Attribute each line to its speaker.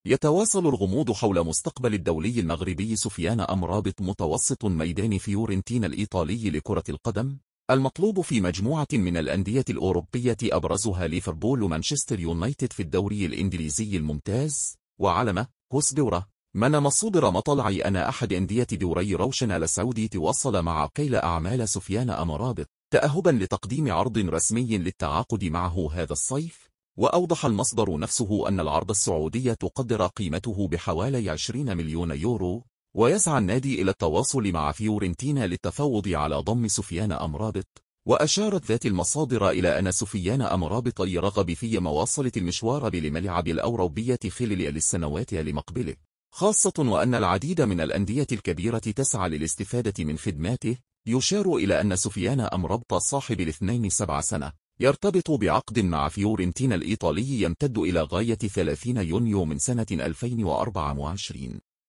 Speaker 1: يتواصل الغموض حول مستقبل الدولي المغربي سفيان أمرابط متوسط ميدان فيورنتينا الإيطالي لكرة القدم المطلوب في مجموعة من الأندية الأوروبية أبرزها ليفربول ومانشستر يونايتد في الدوري الإنجليزي الممتاز وعلمه هوسبيورة من مصادر مطلع أن أحد أندية دوري روشن السعودي تواصل مع وكيل أعمال سفيان أمرابط تأهبا لتقديم عرض رسمي للتعاقد معه هذا الصيف. وأوضح المصدر نفسه أن العرض السعودي تقدر قيمته بحوالي 20 مليون يورو، ويسعى النادي إلى التواصل مع فيورنتينا للتفاوض على ضم سفيان أمرابط. وأشارت ذات المصادر إلى أن سفيان أمرابط يرغب في مواصلة المشوار بالملاعب الأوروبية خلال السنوات المقبلة، خاصة وأن العديد من الأندية الكبيرة تسعى للاستفادة من خدماته. يشار إلى أن سفيان أمرابط صاحب 72 سنة يرتبط بعقد مع فيورنتينا الإيطالي يمتد إلى غاية 30 يونيو من سنة 2024.